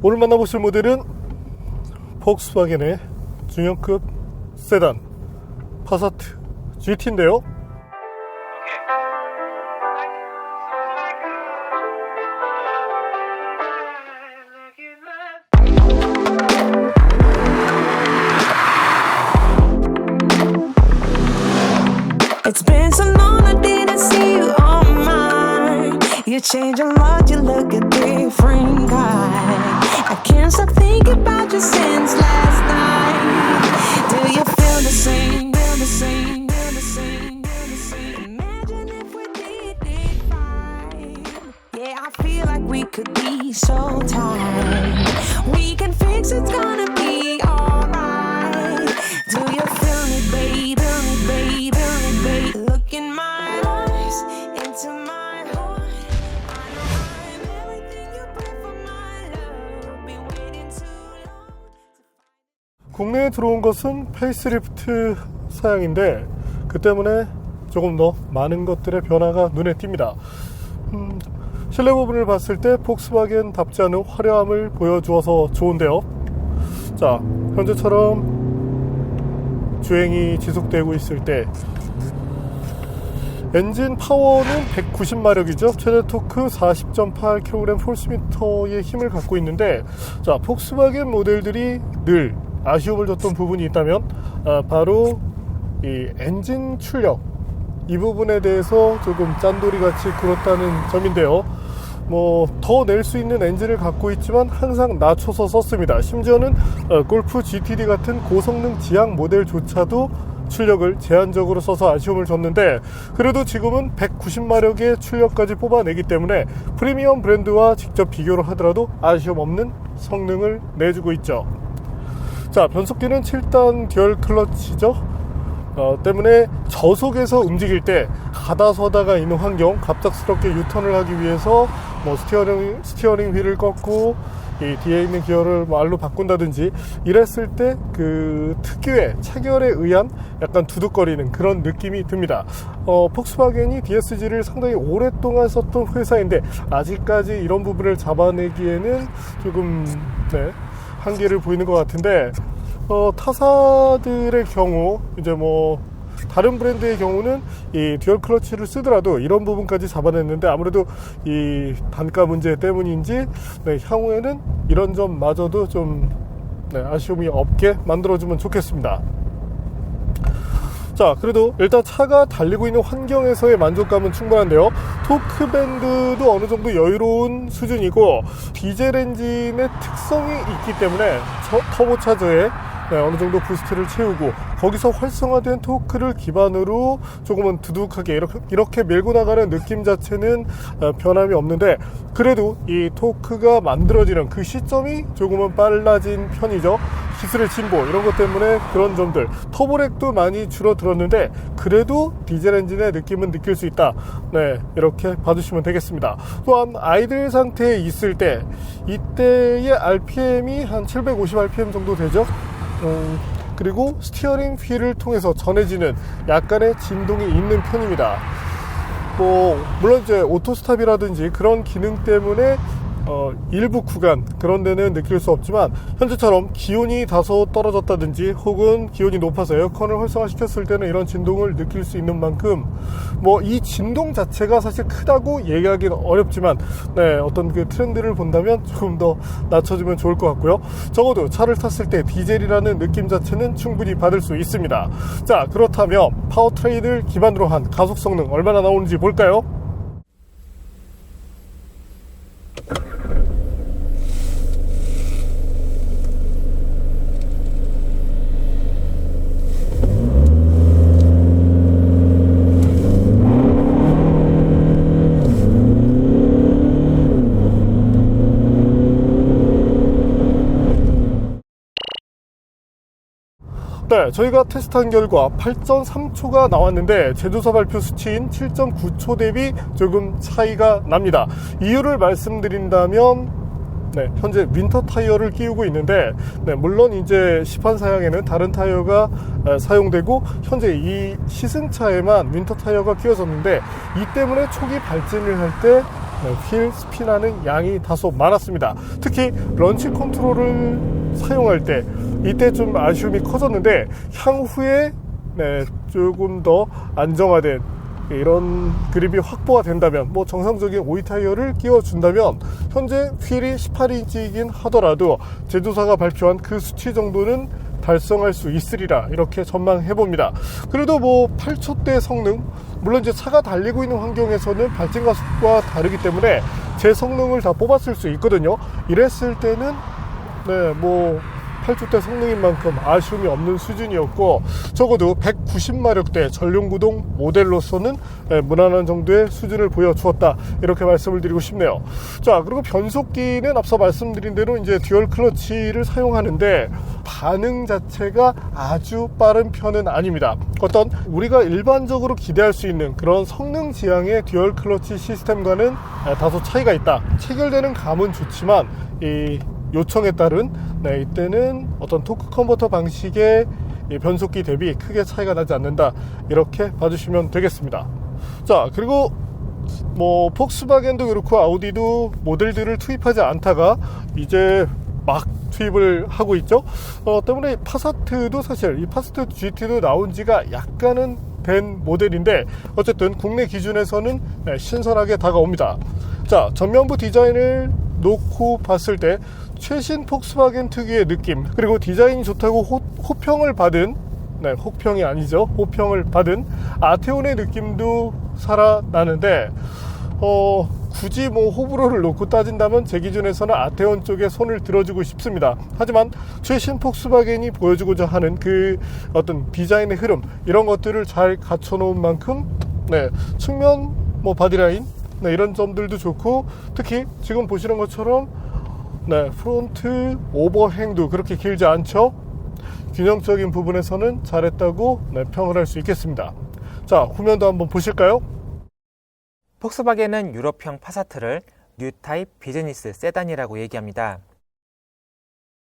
오늘 만나보실 모델은 폭스바겐의 중형급 세단 파사트 GT인데요. It's been so long I didn't see you on mine. You change a lot, you look a different guy. I can't stop thinking about you since last night. Do you feel the same? Feel the same? Feel the same? Feel the same? Imagine if we did it right. Yeah, I feel like we could be so tight. We can fix it, it's gonna be alright. Do you feel me, baby? Baby, baby, look in my eyes, into my heart. I know I'm everything you pray for my love. Been waiting too long. 국내에 들어온 것은 페이스리프트 사양인데 그 때문에 조금 더 많은 것들의 변화가 눈에 띕니다. 실내 부분을 봤을 때 폭스바겐답지 않은 화려함을 보여주어서 좋은데요. 자, 현재처럼 주행이 지속되고 있을 때 엔진 파워는 190마력이죠. 최대 토크 40.8kg 폴스미터의 힘을 갖고 있는데, 자, 폭스바겐 모델들이 늘 아쉬움을 줬던 부분이 있다면 바로 이 엔진 출력, 이 부분에 대해서 조금 짠돌이 같이 굴었다는 점인데요. 더 낼 수 있는 엔진을 갖고 있지만 항상 낮춰서 썼습니다. 심지어는 골프 GTD 같은 고성능 지향 모델조차도 출력을 제한적으로 써서 아쉬움을 줬는데, 그래도 지금은 190마력의 출력까지 뽑아내기 때문에 프리미엄 브랜드와 직접 비교를 하더라도 아쉬움 없는 성능을 내주고 있죠. 자, 변속기는 7단 듀얼 클러치죠. 때문에 저속에서 움직일 때 가다서다가 있는 환경, 갑작스럽게 유턴을 하기 위해서 스티어링 휠을 꺾고 이 뒤에 있는 기어를 말로 바꾼다든지 이랬을 때 그 특유의 체결에 의한 약간 두둑거리는 그런 느낌이 듭니다. 폭스바겐이 DSG를 상당히 오랫동안 썼던 회사인데 아직까지 이런 부분을 잡아내기에는 조금 한계를 보이는 것 같은데, 타사들의 경우 이제 다른 브랜드의 경우는 이 듀얼 클러치를 쓰더라도 이런 부분까지 잡아냈는데, 아무래도 이 단가 문제 때문인지 향후에는 이런 점마저도 좀 아쉬움이 없게 만들어주면 좋겠습니다. 자, 그래도 일단 차가 달리고 있는 환경에서의 만족감은 충분한데요. 토크 밴드도 어느 정도 여유로운 수준이고, 디젤 엔진의 특성이 있기 때문에 터보차저에 어느 정도 부스트를 채우고 거기서 활성화된 토크를 기반으로 조금은 두둑하게 이렇게 밀고 나가는 느낌 자체는 변함이 없는데, 그래도 이 토크가 만들어지는 그 시점이 조금은 빨라진 편이죠. 기술의 진보 이런 것 때문에 그런 점들, 터보렉도 많이 줄어들었는데 그래도 디젤 엔진의 느낌은 느낄 수 있다. 이렇게 봐주시면 되겠습니다. 또한 아이들 상태에 있을 때 이때의 RPM이 한 750rpm 정도 되죠. 그리고 스티어링 휠을 통해서 전해지는 약간의 진동이 있는 편입니다. 물론 이제 오토스탑이라든지 그런 기능 때문에 일부 구간 그런 데는 느낄 수 없지만, 현재처럼 기온이 다소 떨어졌다든지 혹은 기온이 높아서 에어컨을 활성화시켰을 때는 이런 진동을 느낄 수 있는 만큼 이 진동 자체가 사실 크다고 얘기하기는 어렵지만 어떤 그 트렌드를 본다면 조금 더 낮춰주면 좋을 것 같고요. 적어도 차를 탔을 때 디젤이라는 느낌 자체는 충분히 받을 수 있습니다. 자, 그렇다면 파워트레인을 기반으로 한 가속 성능 얼마나 나오는지 볼까요? 저희가 테스트한 결과 8.3초가 나왔는데 제조사 발표 수치인 7.9초 대비 조금 차이가 납니다. 이유를 말씀드린다면 현재 윈터 타이어를 끼우고 있는데, 물론 이제 시판 사양에는 다른 타이어가 사용되고 현재 이 시승차에만 윈터 타이어가 끼워졌는데, 이 때문에 초기 발진을 할 때 휠 스핀하는 양이 다소 많았습니다. 특히 런치 컨트롤을 사용할 때 이때 좀 아쉬움이 커졌는데 향후에 조금 더 안정화된 이런 그립이 확보가 된다면 정상적인 오이 타이어를 끼워준다면 현재 휠이 18인치이긴 하더라도 제조사가 발표한 그 수치 정도는 달성할 수 있으리라 이렇게 전망해봅니다. 그래도 8초대 성능, 물론 이제 차가 달리고 있는 환경에서는 발진 가속과 다르기 때문에 제 성능을 다 뽑았을 수 있거든요. 이랬을 때는 8족대 성능인 만큼 아쉬움이 없는 수준이었고 적어도 190마력대 전륜구동 모델로서는 무난한 정도의 수준을 보여주었다 이렇게 말씀을 드리고 싶네요. 자, 그리고 변속기는 앞서 말씀드린 대로 이제 듀얼 클러치를 사용하는데 반응 자체가 아주 빠른 편은 아닙니다. 어떤 우리가 일반적으로 기대할 수 있는 그런 성능 지향의 듀얼 클러치 시스템과는 다소 차이가 있다. 체결되는 감은 좋지만 이 요청에 따른 이때는 어떤 토크 컨버터 방식의 변속기 대비 크게 차이가 나지 않는다 이렇게 봐주시면 되겠습니다. 자, 그리고 폭스바겐도 그렇고 아우디도 모델들을 투입하지 않다가 이제 막 투입을 하고 있죠. 때문에 파사트도 사실 이 파사트 GT도 나온 지가 약간은 된 모델인데 어쨌든 국내 기준에서는 신선하게 다가옵니다. 자, 전면부 디자인을 놓고 봤을 때 최신 폭스바겐 특유의 느낌, 그리고 디자인이 좋다고 호평을 받은, 호평이 아니죠, 호평을 받은 아테온의 느낌도 살아나는데 굳이 호불호를 놓고 따진다면 제 기준에서는 아테온 쪽에 손을 들어주고 싶습니다. 하지만 최신 폭스바겐이 보여주고자 하는 그 어떤 디자인의 흐름, 이런 것들을 잘 갖춰놓은 만큼 측면 바디라인 이런 점들도 좋고, 특히 지금 보시는 것처럼 프론트 오버행도 그렇게 길지 않죠. 균형적인 부분에서는 잘했다고 평을 할 수 있겠습니다. 자, 후면도 한번 보실까요? 폭스바겐은 유럽형 파사트를 뉴타입 비즈니스 세단이라고 얘기합니다.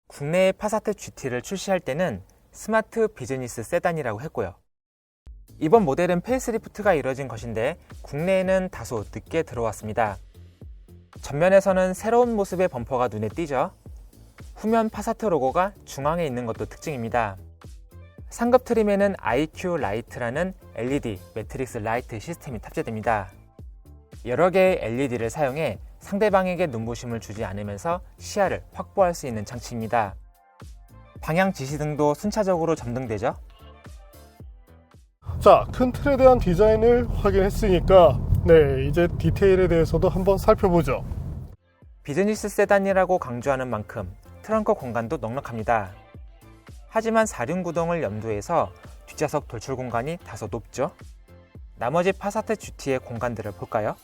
국내에 파사트 GT를 출시할 때는 스마트 비즈니스 세단이라고 했고요. 이번 모델은 페이스리프트가 이뤄진 것인데 국내에는 다소 늦게 들어왔습니다. 전면에서는 새로운 모습의 범퍼가 눈에 띄죠. 후면 파사트 로고가 중앙에 있는 것도 특징입니다. 상급 트림에는 IQ 라이트라는 LED 매트릭스 라이트 시스템이 탑재됩니다. 여러 개의 LED를 사용해 상대방에게 눈부심을 주지 않으면서 시야를 확보할 수 있는 장치입니다. 방향 지시등도 순차적으로 점등되죠. 자, 큰 틀에 대한 디자인을 확인했으니까 이제 디테일에 대해서도 한번 살펴보죠. 비즈니스 세단이라고 강조하는 만큼 트렁크 공간도 넉넉합니다. 하지만 4륜 구동을 염두해서 뒷좌석 돌출 공간이 다소 높죠. 나머지 파사트 GT의 공간들을 볼까요?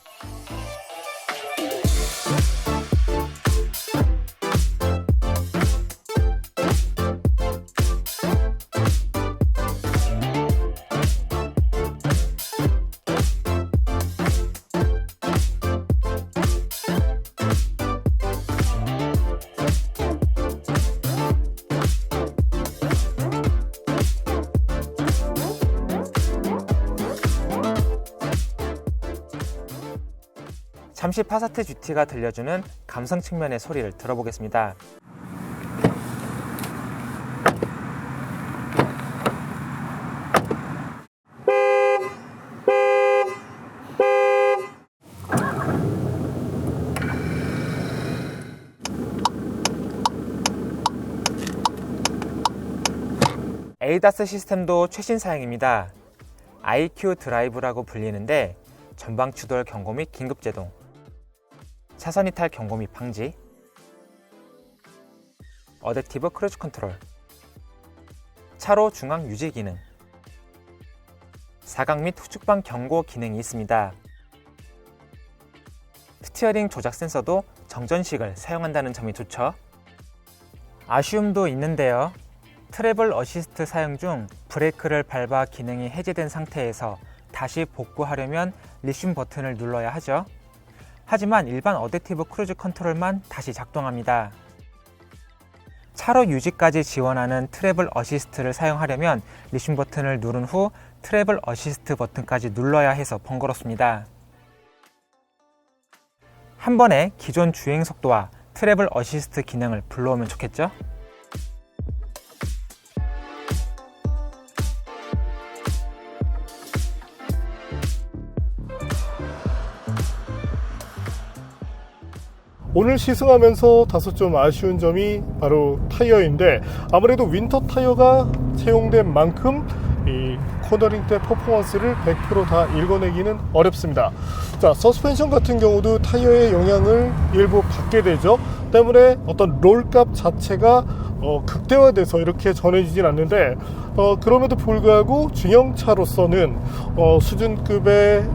잠시 파사트 GT가 들려주는 감성 측면의 소리를 들어보겠습니다. 에이다스 시스템도 최신 사양입니다. IQ 드라이브라고 불리는데 전방 추돌 경고 및 긴급 제동, 차선 이탈 경고 및 방지, 어댑티브 크루즈 컨트롤, 차로 중앙 유지 기능, 사각 및 후측방 경고 기능이 있습니다. 스티어링 조작 센서도 정전식을 사용한다는 점이 좋죠. 아쉬움도 있는데요. 트래블 어시스트 사용 중 브레이크를 밟아 기능이 해제된 상태에서 다시 복구하려면 리슘 버튼을 눌러야 하죠. 하지만 일반 어댑티브 크루즈 컨트롤만 다시 작동합니다. 차로 유지까지 지원하는 트래블 어시스트를 사용하려면 리슘 버튼을 누른 후 트래블 어시스트 버튼까지 눌러야 해서 번거롭습니다. 한 번에 기존 주행 속도와 트래블 어시스트 기능을 불러오면 좋겠죠? 오늘 시승하면서 다소 좀 아쉬운 점이 바로 타이어인데, 아무래도 윈터 타이어가 채용된 만큼 이 코너링 때 퍼포먼스를 100% 다 읽어내기는 어렵습니다. 자, 서스펜션 같은 경우도 타이어의 영향을 일부 받게 되죠. 때문에 어떤 롤값 자체가 극대화돼서 이렇게 전해지진 않는데, 그럼에도 불구하고 중형차로서는 수준급의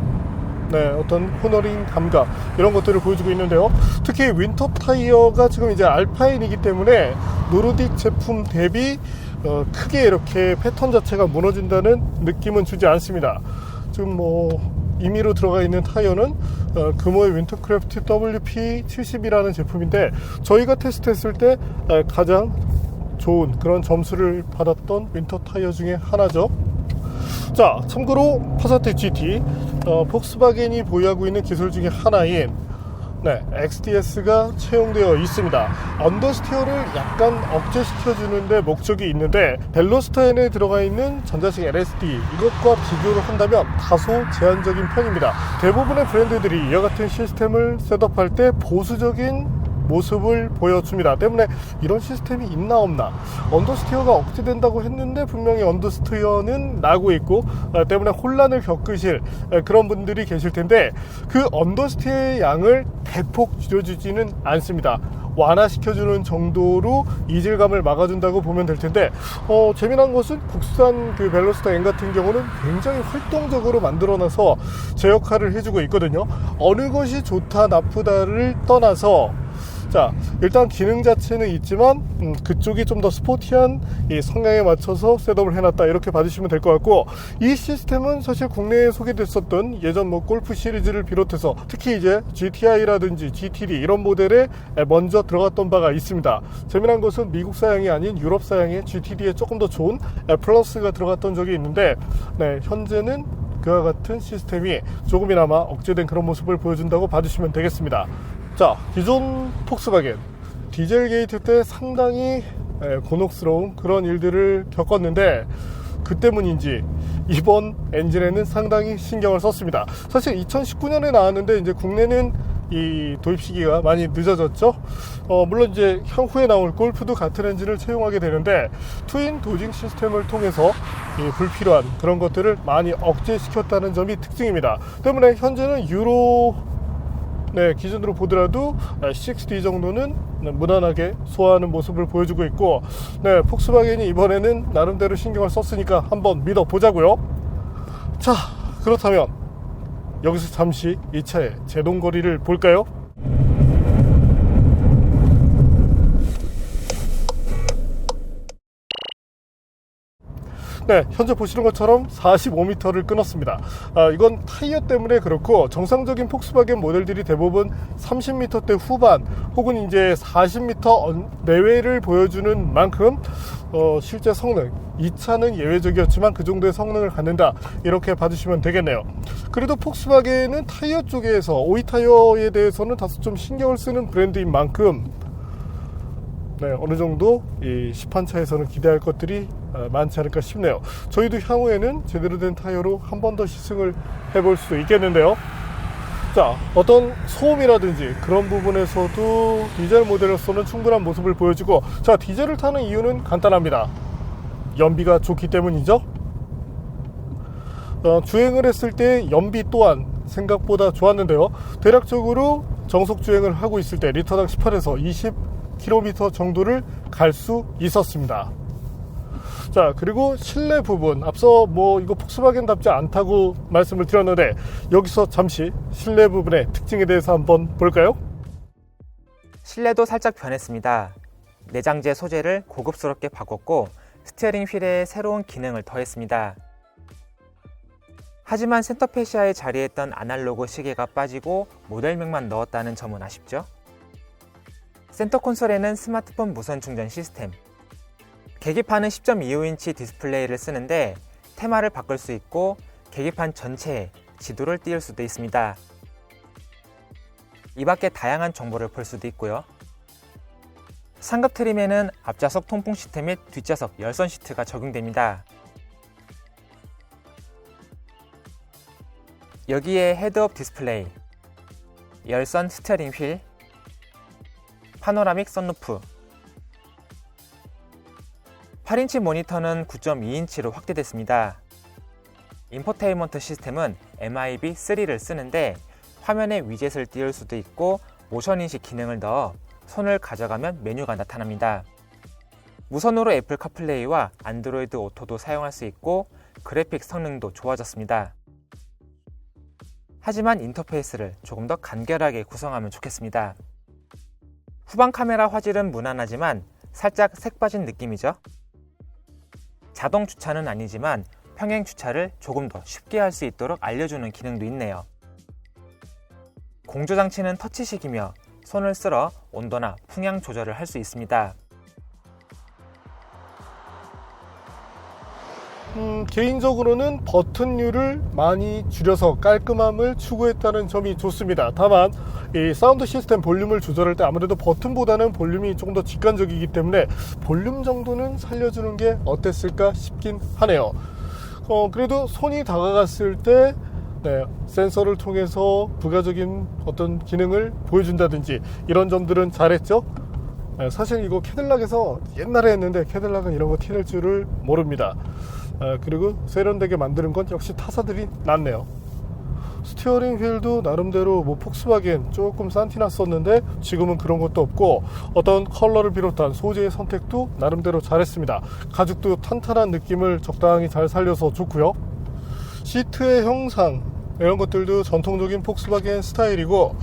어떤 코너링 감각, 이런 것들을 보여주고 있는데요. 특히 윈터 타이어가 지금 이제 알파인이기 때문에 노르딕 제품 대비 크게 이렇게 패턴 자체가 무너진다는 느낌은 주지 않습니다. 지금 임의로 들어가 있는 타이어는 금호의 윈터크래프트 WP70이라는 제품인데, 저희가 테스트했을 때 가장 좋은 그런 점수를 받았던 윈터 타이어 중에 하나죠. 자, 참고로 파사트 GT, 폭스바겐이 보유하고 있는 기술 중에 하나인 XDS가 채용되어 있습니다. 언더스티어를 약간 억제시켜주는데 목적이 있는데, 벨로스타인에 들어가 있는 전자식 LSD, 이것과 비교를 한다면 다소 제한적인 편입니다. 대부분의 브랜드들이 이와 같은 시스템을 셋업할 때 보수적인 모습을 보여줍니다. 때문에 이런 시스템이 있나 없나, 언더스티어가 억제된다고 했는데 분명히 언더스티어는 나고 있고, 때문에 혼란을 겪으실 그런 분들이 계실 텐데, 그 언더스티어의 양을 대폭 줄여주지는 않습니다. 완화시켜주는 정도로 이질감을 막아준다고 보면 될 텐데, 재미난 것은 국산 그 벨로스타 N 같은 경우는 굉장히 활동적으로 만들어놔서 제 역할을 해주고 있거든요. 어느 것이 좋다 나쁘다를 떠나서, 자, 일단 기능 자체는 있지만 그쪽이 좀 더 스포티한 이 성향에 맞춰서 셋업을 해놨다, 이렇게 봐주시면 될 것 같고, 이 시스템은 사실 국내에 소개됐었던 예전 골프 시리즈를 비롯해서 특히 이제 GTI라든지 GTD 이런 모델에 먼저 들어갔던 바가 있습니다. 재미난 것은 미국 사양이 아닌 유럽 사양의 GTD에 조금 더 좋은 플러스가 들어갔던 적이 있는데, 현재는 그와 같은 시스템이 조금이나마 억제된 그런 모습을 보여준다고 봐주시면 되겠습니다. 자, 기존 폭스바겐 디젤 게이트 때 상당히 곤혹스러운 그런 일들을 겪었는데, 그 때문인지 이번 엔진에는 상당히 신경을 썼습니다. 사실 2019년에 나왔는데 이제 국내는 이 도입 시기가 많이 늦어졌죠. 물론 이제 향후에 나올 골프도 같은 엔진을 채용하게 되는데, 트윈 도징 시스템을 통해서 이 불필요한 그런 것들을 많이 억제시켰다는 점이 특징입니다. 때문에 현재는 유로 기준으로 보더라도 6D 정도는 무난하게 소화하는 모습을 보여주고 있고, 폭스바겐이 이번에는 나름대로 신경을 썼으니까 한번 믿어보자고요. 자, 그렇다면 여기서 잠시 이 차의 제동거리를 볼까요? 현재 보시는 것처럼 45m를 끊었습니다. 이건 타이어 때문에 그렇고, 정상적인 폭스바겐 모델들이 대부분 30m대 후반 혹은 이제 40m 내외를 보여주는 만큼 실제 성능, 이 차는 예외적이었지만 그 정도의 성능을 갖는다, 이렇게 봐주시면 되겠네요. 그래도 폭스바겐은 타이어 쪽에서 오이 타이어에 대해서는 다소 좀 신경을 쓰는 브랜드인 만큼 어느 정도 이 시판차에서는 기대할 것들이 많지 않을까 싶네요. 저희도 향후에는 제대로 된 타이어로 한 번 더 시승을 해볼 수도 있겠는데요. 자, 어떤 소음이라든지 그런 부분에서도 디젤 모델로서는 충분한 모습을 보여주고, 자, 디젤을 타는 이유는 간단합니다. 연비가 좋기 때문이죠. 주행을 했을 때 연비 또한 생각보다 좋았는데요. 대략적으로 정속 주행을 하고 있을 때 리터당 18에서 20km 정도를 갈 수 있었습니다. 자, 그리고 실내 부분, 앞서 이거 폭스바겐답지 않다고 말씀을 드렸는데, 여기서 잠시 실내 부분의 특징에 대해서 한번 볼까요? 실내도 살짝 변했습니다. 내장재 소재를 고급스럽게 바꿨고, 스티어링 휠에 새로운 기능을 더했습니다. 하지만 센터페시아에 자리했던 아날로그 시계가 빠지고 모델명만 넣었다는 점은 아쉽죠? 센터 콘솔에는 스마트폰 무선 충전 시스템, 계기판은 10.25인치 디스플레이를 쓰는데 테마를 바꿀 수 있고 계기판 전체에 지도를 띄울 수도 있습니다. 이 밖에 다양한 정보를 볼 수도 있고요. 상급 트림에는 앞좌석 통풍 시트 및 뒷좌석 열선 시트가 적용됩니다. 여기에 헤드업 디스플레이, 열선 스티어링 휠, 파노라믹 선루프, 8인치 모니터는 9.2인치로 확대됐습니다. 인포테인먼트 시스템은 MIB3를 쓰는데 화면에 위젯을 띄울 수도 있고 모션인식 기능을 넣어 손을 가져가면 메뉴가 나타납니다. 무선으로 애플 카플레이와 안드로이드 오토도 사용할 수 있고 그래픽 성능도 좋아졌습니다. 하지만 인터페이스를 조금 더 간결하게 구성하면 좋겠습니다. 후방 카메라 화질은 무난하지만 살짝 색 빠진 느낌이죠. 자동 주차는 아니지만 평행 주차를 조금 더 쉽게 할 수 있도록 알려주는 기능도 있네요. 공조 장치는 터치식이며 손을 쓸어 온도나 풍향 조절을 할 수 있습니다. 개인적으로는 버튼율을 많이 줄여서 깔끔함을 추구했다는 점이 좋습니다. 다만 이 사운드 시스템 볼륨을 조절할 때 아무래도 버튼보다는 볼륨이 조금 더 직관적이기 때문에 볼륨 정도는 살려주는 게 어땠을까 싶긴 하네요. 그래도 손이 다가갔을 때 센서를 통해서 부가적인 어떤 기능을 보여준다든지 이런 점들은 잘했죠. 사실 이거 캐딜락에서 옛날에 했는데 캐딜락은 이런 거 티낼 줄을 모릅니다. 그리고 세련되게 만드는 건 역시 타사들이 낫네요. 스티어링 휠도 나름대로 뭐 폭스바겐 조금 산티났었는데 지금은 그런 것도 없고 어떤 컬러를 비롯한 소재의 선택도 나름대로 잘했습니다. 가죽도 탄탄한 느낌을 적당히 잘 살려서 좋고요. 시트의 형상 이런 것들도 전통적인 폭스바겐 스타일이고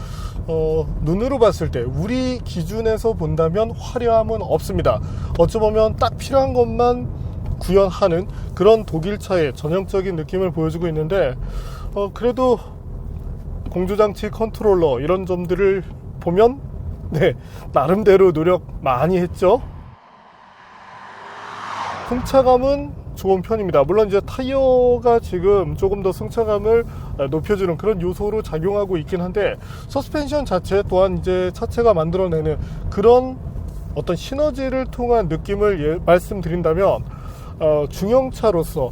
눈으로 봤을 때 우리 기준에서 본다면 화려함은 없습니다. 어쩌면 딱 필요한 것만 구현하는 그런 독일차의 전형적인 느낌을 보여주고 있는데 그래도 공조장치 컨트롤러 이런 점들을 보면 나름대로 노력 많이 했죠. 승차감은 좋은 편입니다. 물론 이제 타이어가 지금 조금 더 승차감을 높여주는 그런 요소로 작용하고 있긴 한데 서스펜션 자체 또한 이제 차체가 만들어내는 그런 어떤 시너지를 통한 느낌을 말씀드린다면 중형차로서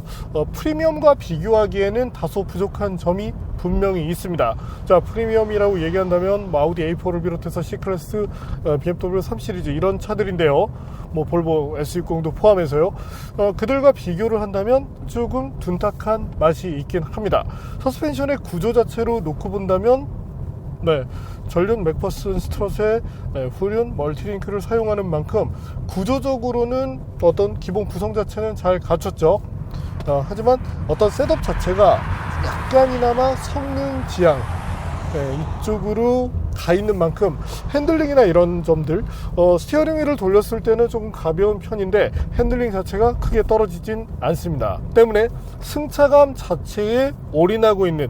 프리미엄과 비교하기에는 다소 부족한 점이 분명히 있습니다. 자, 프리미엄이라고 얘기한다면 아우디 A4를 비롯해서 C클래스, BMW 3 시리즈 이런 차들인데요. 뭐 볼보 S60도 포함해서요. 그들과 비교를 한다면 조금 둔탁한 맛이 있긴 합니다. 서스펜션의 구조 자체로 놓고 본다면 전륜 맥퍼슨 스트럿에 후륜 멀티링크를 사용하는 만큼 구조적으로는 어떤 기본 구성 자체는 잘 갖췄죠. 하지만 어떤 셋업 자체가 약간이나마 성능 지향 이쪽으로 가 있는 만큼 핸들링이나 이런 점들 스티어링 휠을 돌렸을 때는 조금 가벼운 편인데 핸들링 자체가 크게 떨어지진 않습니다. 때문에 승차감 자체에 올인하고 있는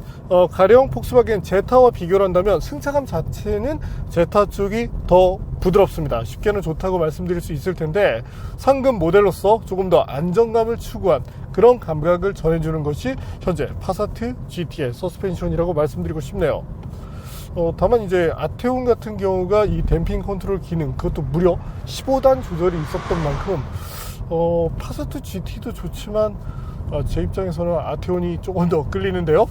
가령 폭스바겐 제타와 비교를 한다면 승차감 자체는 제타 쪽이 더 부드럽습니다. 쉽게는 좋다고 말씀드릴 수 있을 텐데 상급 모델로서 조금 더 안정감을 추구한 그런 감각을 전해주는 것이 현재 파사트 GT의 서스펜션이라고 말씀드리고 싶네요. 다만 이제 아테온 같은 경우가 이 댐핑 컨트롤 기능 그것도 무려 15단 조절이 있었던 만큼 파사트 GT도 좋지만 제 입장에서는 아테온이 조금 더 끌리는데요.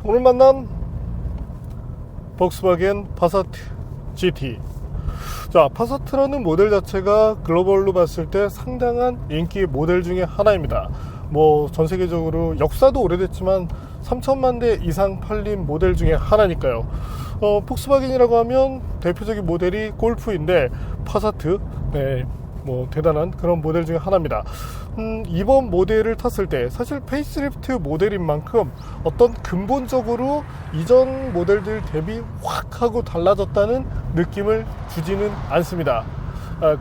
오늘 만난 폭스바겐 파사트 GT. 자, 파사트라는 모델 자체가 글로벌로 봤을 때 상당한 인기 모델 중에 하나입니다. 뭐 전 세계적으로 역사도 오래됐지만 3천만 대 이상 팔린 모델 중에 하나니까요. 폭스바겐이라고 하면 대표적인 모델이 골프인데 파사트 뭐 대단한 그런 모델 중에 하나입니다. 이번 모델을 탔을 때 사실 페이스리프트 모델인 만큼 어떤 근본적으로 이전 모델들 대비 확 하고 달라졌다는 느낌을 주지는 않습니다.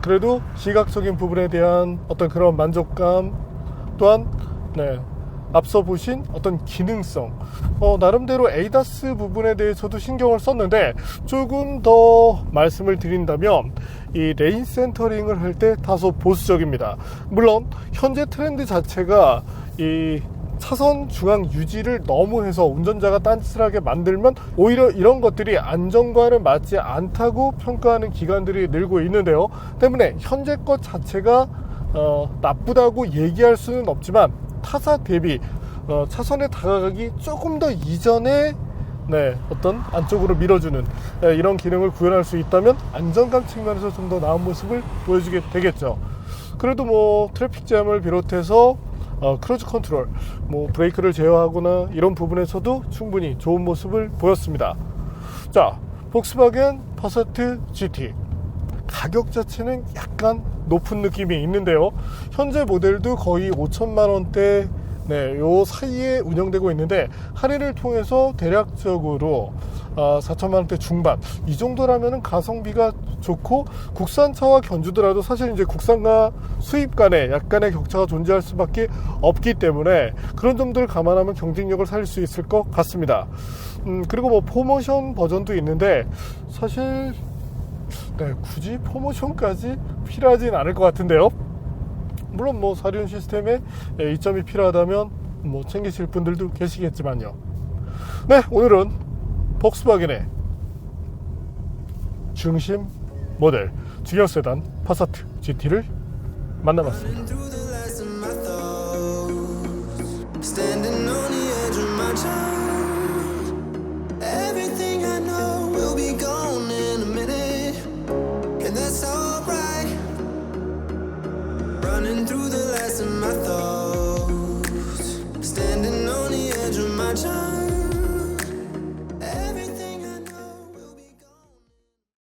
그래도 시각적인 부분에 대한 어떤 그런 만족감 또한 앞서 보신 어떤 기능성, 나름대로 에이다스 부분에 대해서도 신경을 썼는데, 조금 더 말씀을 드린다면 이 레인 센터링을 할 때 다소 보수적입니다. 물론 현재 트렌드 자체가 이 차선 중앙 유지를 너무 해서 운전자가 딴짓하게 만들면 오히려 이런 것들이 안전과는 맞지 않다고 평가하는 기관들이 늘고 있는데요. 때문에 현재 것 자체가 나쁘다고 얘기할 수는 없지만 타사 대비 차선에 다가가기 조금 더 이전에 어떤 안쪽으로 밀어주는 이런 기능을 구현할 수 있다면 안정감 측면에서 좀 더 나은 모습을 보여주게 되겠죠. 그래도 뭐 트래픽 잼을 비롯해서 크루즈 컨트롤, 뭐 브레이크를 제어하거나 이런 부분에서도 충분히 좋은 모습을 보였습니다. 자, 볼kswagen 파사트 GT 가격 자체는 약간 높은 느낌이 있는데요. 현재 모델도 거의 5천만 원대 요 사이에 운영되고 있는데, 할인을 통해서 대략적으로 4천만 원대 중반 이 정도라면은 가성비가 좋고, 국산차와 견주더라도 사실 이제 국산과 수입 간에 약간의 격차가 존재할 수밖에 없기 때문에 그런 점들을 감안하면 경쟁력을 살릴 수 있을 것 같습니다. 그리고 뭐 포모션 버전도 있는데 사실 굳이 포모션까지 필요하진 않을 것 같은데요. 물론 뭐 사륜 시스템에 이점이 필요하다면 뭐 챙기실 분들도 계시겠지만요. 오늘은 볼kswagen의 중심 모델 중형 세단 파사트 GT를 만나봤습니다. Running through the last of my thoughts, standing on the edge of my time.